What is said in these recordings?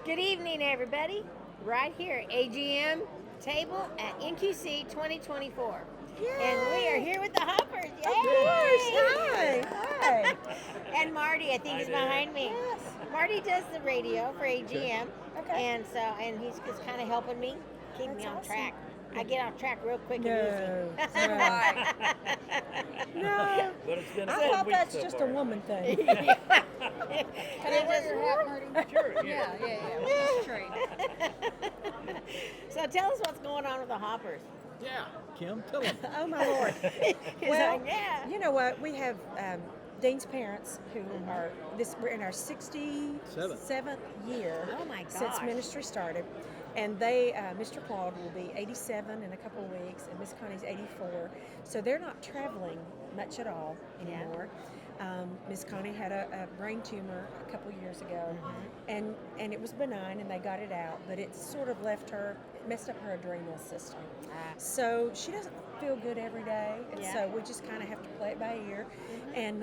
Good evening, everybody. Right here, AGM table at NQC 2024. Yay. And we are here with the Hoppers. Yay! Of course. Hi. Hi. And Marty, I think, is behind me. Yes. Marty does the radio for AGM. Okay. And he's just kind of helping me, keep me That's on awesome. track. I get off track real quick No. and easy. No. No. But it's been a I fun thought week that's so just far. a woman thing. Can Can I wear your hat, Marty? Sure, Yeah. That's true. So tell us what's going on with the Hoppers. Yeah, Kim, tell them. Oh my Lord. He's Well, like, yeah. You know what? We have Dean's parents who are we're in our 67th year Oh my since gosh. ministry started. And they, Mr. Claude will be 87 in a couple of weeks, and Miss Connie's 84. So they're not traveling much at all Yeah. anymore. Miss Connie had a brain tumor a couple of years ago, Mm-hmm. and it was benign, and they got it out, but it sort of messed up her adrenal system. So she doesn't feel good every day, and Yeah. so we just kind of have to play it by ear. And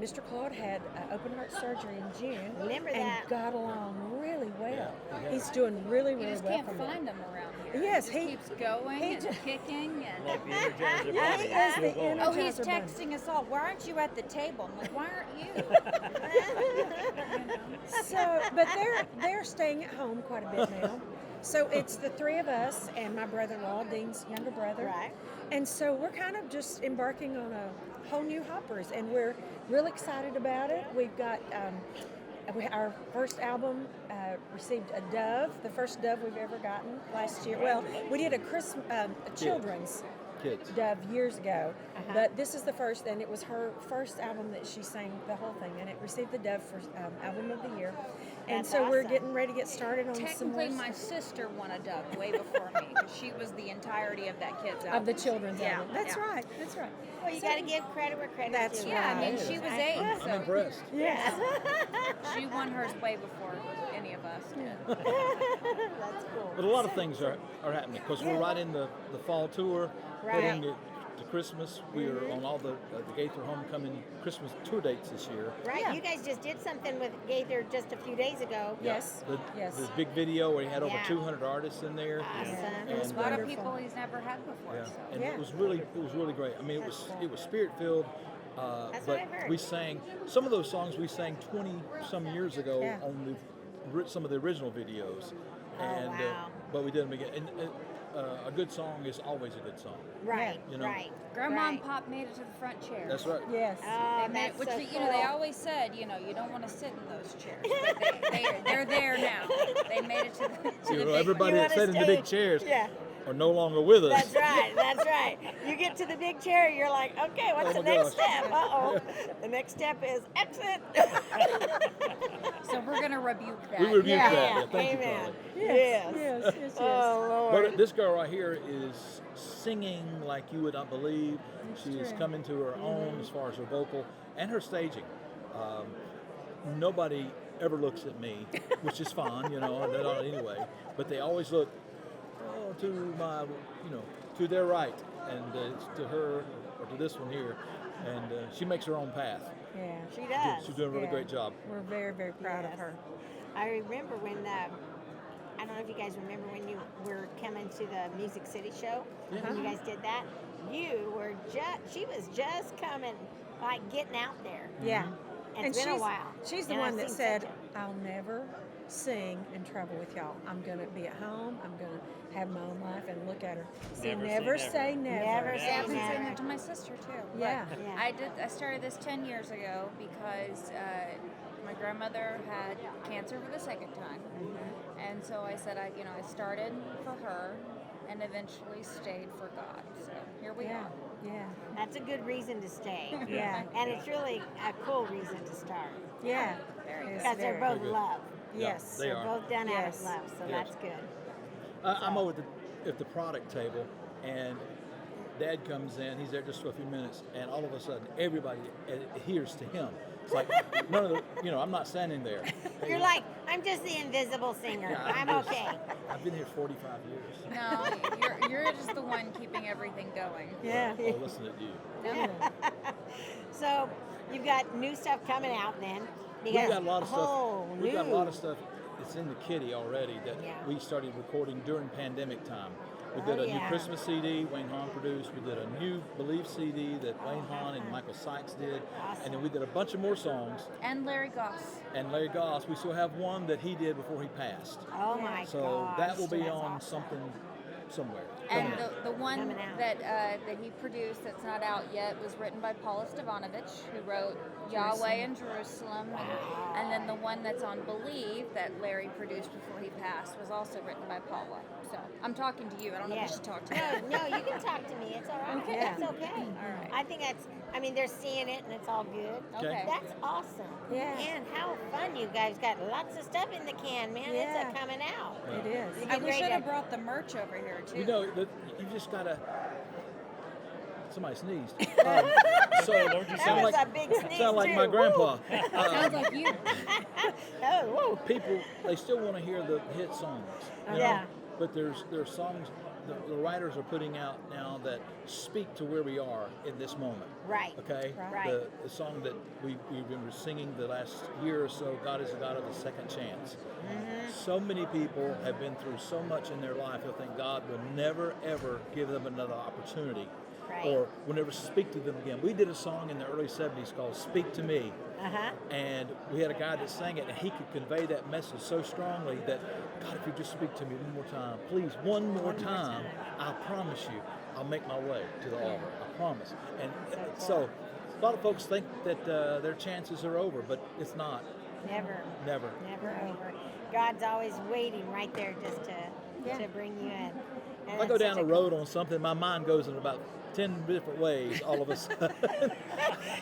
Mr. Claude had open heart surgery in June, Remember and that. got along really well. Yeah. He's doing really, You really just well can't from it. find them around here. Yes, he he- just keeps going he and just- kicking and. Like the Energizer Yeah, Bunny. he is Still the going. Oh, he's Energizer Bunny. texting us all. Why aren't you at the table? I'm like, why aren't you? So, but they're staying at home quite a bit now. So it's the three of us and my brother-in-law, Dean's younger brother. Right. And so we're kind of just embarking on a whole new Hoppers, and we're real excited about it. We've got our first album received a Dove, the first Dove we've ever gotten last year. Well, we did a children's Kids. Dove years ago, but this is the first, and it was her first album that she sang the whole thing, and it received the Dove for album of the year. And That's so we're awesome. getting ready to get started on some Technically, more my sister won a Dove way before me because she was the entirety of that kid's album. of the children's Yeah, album. That's yeah. right. That's right. Well, you So- got to give credit where credit's That's due. Yeah, I mean, Yeah. she was I- 8, I'm so impressed. Yes. she won hers way before any of us did. That's cool. But a lot of things are happening because we're right in the fall tour, Right. heading to Christmas. We are on all the Gaither Homecoming Christmas tour dates this year. Right, Yeah. you guys just did something with Gaither just a few days ago. Yes. The big video where he had over Yeah. 200 artists in there. Awesome. It was And, A lot of wonderful. people he's never had before. Yeah, So. and Yeah. it was really great. I mean, it was spirit filled. That's But what I've heard. we sang some of those songs we sang 20 some years ago Yeah. on some of the original videos, Oh, and wow. but we did them again. And a good song is always a good song. Right, You know. right. Grandma right. and Pop made it to the front chair. That's right. Yes. Oh, They made, that's which so they, cool. they always said, you don't want to sit in those chairs. But they're there now. They made it to the You know, big everybody You that wanna sat in the big stay- chairs Yeah, are no longer with us. that's right, that's right. You get to the big chair, you're like, okay, what's Oh the my next gosh. step? Uh-oh. The next step is exit. So we're going to rebuke that. We rebuke Yeah. that. Yeah, thank you, Amen. Carly. Yes. Yes. Yes. Yes. Oh, Lord. But this girl right here is singing like you would not believe. She is true. coming to her own as far as her vocal and her staging. Nobody ever looks at me, which is fine, they're not anyway. But they always look to my, to their right, and it's to her or to this one here, and she makes her own path. Yeah. She does. She's doing a really Yeah. great job. We're very, very proud Yes. of her. I remember when, I don't know if you guys remember when you were coming to the Music City show, Yeah. when you guys did that. She was just coming, like getting out there. Yeah. It's been a while. She's the And one I've that seen said, such I'll never sing and travel with y'all. I'm going to be at home. I'm going to have my own life, and look at her. So Never never say say never. Never Yeah, say I've been saying never. that to my sister too. Yeah. Like, Yeah. I started this 10 years ago because my grandmother had cancer for the second time, and so I said I started for her, and eventually stayed for God. So here we Yeah. are. Yeah. That's a good reason to stay. Yeah. And it's really a cool reason to start. Yeah. Very It's Because they're very- both Very good. love. Yes. They They're are. both done out of Yes. love, so Yes. that's good. I'm over at the product table, and Dad comes in. He's there just for a few minutes, and all of a sudden, everybody adheres to him. It's like none of the, I'm not standing there. You're like, I'm just the invisible singer. Yeah, I'm just- okay. I've been here 45 years. No, you're just the one keeping everything going. Yeah. Oh, listen to you. Yeah. So you've got new stuff coming out then. You We've got got a lot of whole stuff. We've got a lot of stuff it's in the kitty already that Yeah. we started recording during pandemic time. We did Oh, a new yeah. Christmas CD Wayne Hahn produced. We did a new Believe CD that Wayne Hahn and Michael Sykes did. Awesome. And then we did a bunch of more songs. And Larry Goss. And Larry Goss, we still have one that he did before he passed. Oh my So gosh. that will be that's on awesome. something somewhere. And Coming out. the one Coming out. that he produced that's not out yet was written by Paula Stavanovich, who wrote Yahweh and Jerusalem. Wow. And then the one that's on Believe that Larry produced before he passed was also written by Paula. So I'm talking to you. I don't know if I should talk to you. No, you can talk to me. It's all right. Okay. It's okay. All right. I think they're seeing it and it's all good. Okay. That's awesome. Yeah. Man, how fun you guys got. Lots of stuff in the can, man. Yeah. It's coming out. It is. You And get we ready should to- have brought the merch over here too. You know, you just gotta. Somebody sneezed. So That was a big sneeze, sound like too. my grandpa. Sounds like you. Oh, whoa. People, they still want to hear the hit songs. You know? Yeah. But there's songs the writers are putting out now that speak to where we are in this moment. Right. Okay? Right. The song that we've been singing the last year or so, God is the God of the second chance. So many people have been through so much in their life, they'll think God will never, ever give them another opportunity. Right. Or will never speak to them again. We did a song in the early 70s called Speak to Me. And we had a guy that sang it, and he could convey that message so strongly that, God, if you just speak to me one more time, please, one more time, I promise you, I'll make my way to the altar. I promise. And so a lot of folks think that their chances are over, but it's not. Never. Never. Never over. God's always waiting right there just to bring you in. And If I go it's down such a road on something, my mind goes in about 10 different ways all of a sudden.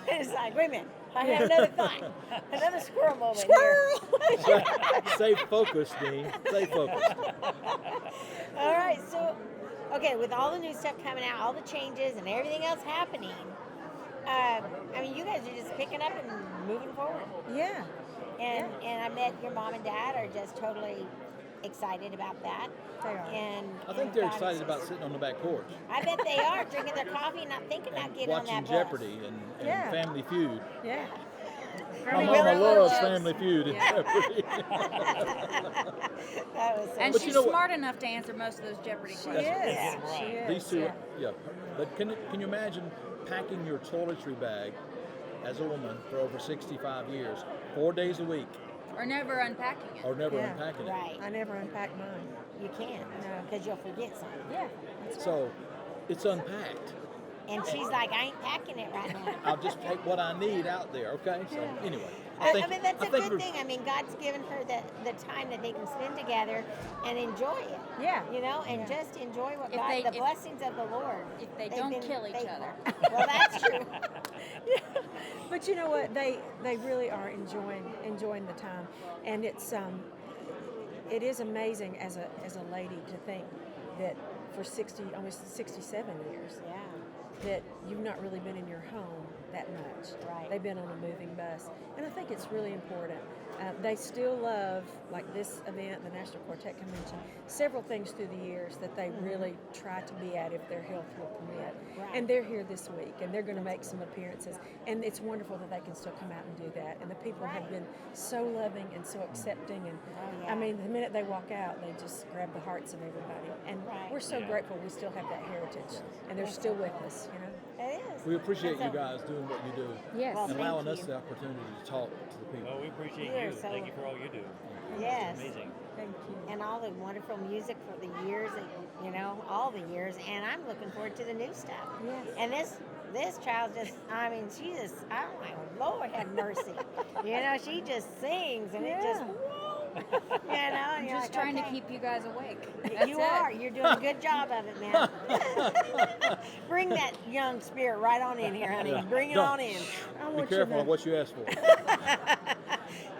it's like, wait a minute, I have another thought. Another squirrel moment here. Stay focused, Dean. Stay focused. All right, so, okay, with all the new stuff coming out, all the changes and everything else happening, I mean, you guys are just picking up and moving forward. Yeah. And I bet your mom and dad are just totally excited about that. They are. And I think they're excited about sitting on the back porch. I bet they are drinking their coffee, not thinking about getting on watching that Jeopardy bus. and Yeah. Family Feud. Yeah. My really mama loves loves- Family Feud and Yeah. Jeopardy. That was so And But she's you know what? smart enough to answer most of those Jeopardy She questions. is. Yeah. She is. These two, yeah. yeah. But can you imagine packing your toiletry bag as a woman for over 65 years, 4 days a week, Or never unpacking it. or never Yeah. unpacking it? right. I never unpacked mine. You can't No. because you'll forget something. Yeah. So it's unpacked. And she's like, I ain't packing it right now. I'll just take what I need out there, okay? So anyway. I mean, that's a think good we're- thing. I mean, God's given her the time that they can spend together and enjoy it. Yeah. You know, and just enjoy what If God, they- the if- blessings of the Lord. if they They've don't been kill each faithful. other. Well, that's true. But you know what? They really are enjoying the time, and it is amazing as a lady to think that for almost 67 years Yeah. that you've not really been in your home that much. Right. They've been on a moving bus, and I think it's really important. They still love, like this event, the National Quartet Convention, several things through the years that they really try to be at if their health will permit. Right. And they're here this week, and they're going to make some appearances. And it's wonderful that they can still come out and do that. And the people have Right. been so loving and so accepting. And Oh, yeah. I mean, the minute they walk out, they just grab the hearts of everybody. And Right. we're so grateful we still have that heritage, and they're still with us. You know. It is. We appreciate That's you a- guys doing what you do Yes. Well, and thank allowing us you. the opportunity to talk to the people. Well, we appreciate You are you. so- Thank you for all you do. Yes. It's amazing. Thank you. And all the wonderful music for the years, all the years. And I'm looking forward to the new stuff. Yes. And this child just, I mean, she just, oh my Lord have mercy. She just sings and it just, Yeah. whoa. And I'm you're just like, trying to okay. keep you guys awake. That's You it. are. You're doing a good job of it, man. Bring that young spirit right on in here, honey. Yeah. Bring it Don't- on in. I Be want you careful to- of what you ask for.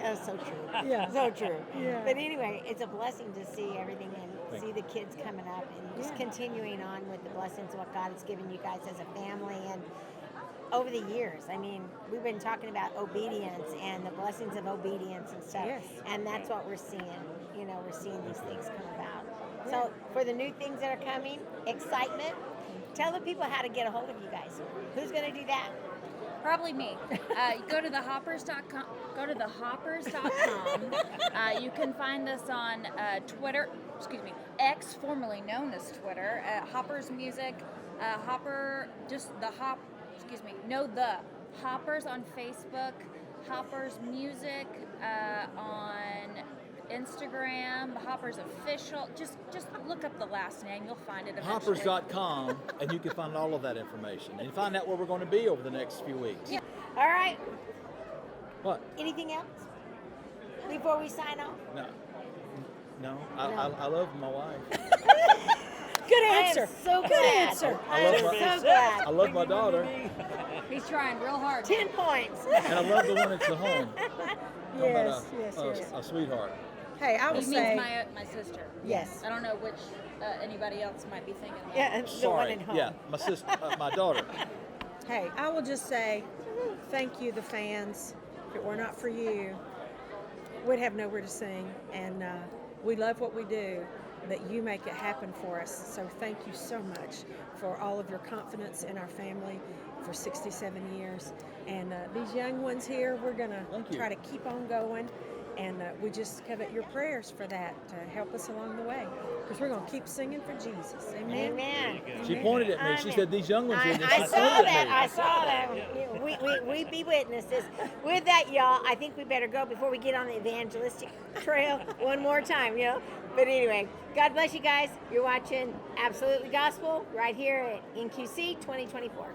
That's so true. Yeah. So true. Yeah. But anyway, it's a blessing to see everything and Thank see the kids coming up and just Yeah. continuing on with the blessings of what God has given you guys as a family and over the years. I mean, we've been talking about obedience and the blessings of obedience and stuff. Yes. And that's what we're seeing. We're seeing these things come about. So for the new things that are coming, excitement, tell the people how to get a hold of you guys. Who's going to do that? Probably me. Go to thehoppers.com. Go to thehoppers.com. You can find us on Twitter. Excuse me, X, formerly known as Twitter. Hoppers Music. Hopper. Just the hop. Excuse me. No, the Hoppers on Facebook. Hoppers Music on Instagram. Hoppers Official. Just look up the last name. You'll find it eventually. Hoppers.com, and you can find all of that information and find out where we're going to be over the next few weeks. Yeah. All right. What? Anything else before we sign off? No. I love my wife. Good I am answer. so Good glad. answer. I am so glad. I love my daughter, He's trying real hard. 10 points. and I love the one that's at home. How about Yes. a sweetheart? Hey, I He would means say my sister. Yes. I don't know which anybody else might be thinking. Of. Yeah, and the one Sorry. at home. Yeah, my sister, my daughter. Hey, I will just say thank you, the fans. If it were not for you, we'd have nowhere to sing. And we love what we do, but you make it happen for us. So thank you so much for all of your confidence in our family for 67 years. And these young ones here, we're going Thank to you. try to keep on going. And we just covet your prayers for that to help us along the way. Because we're going to keep singing for Jesus. Amen. Amen. She pointed at me. She said, "These young ones." I, and I she saw pointed that. at I me. saw that. We be witnesses. With that, y'all, I think we better go before we get on the evangelistic trail one more time, But anyway, God bless you guys. You're watching Absolutely Gospel right here at NQC 2024.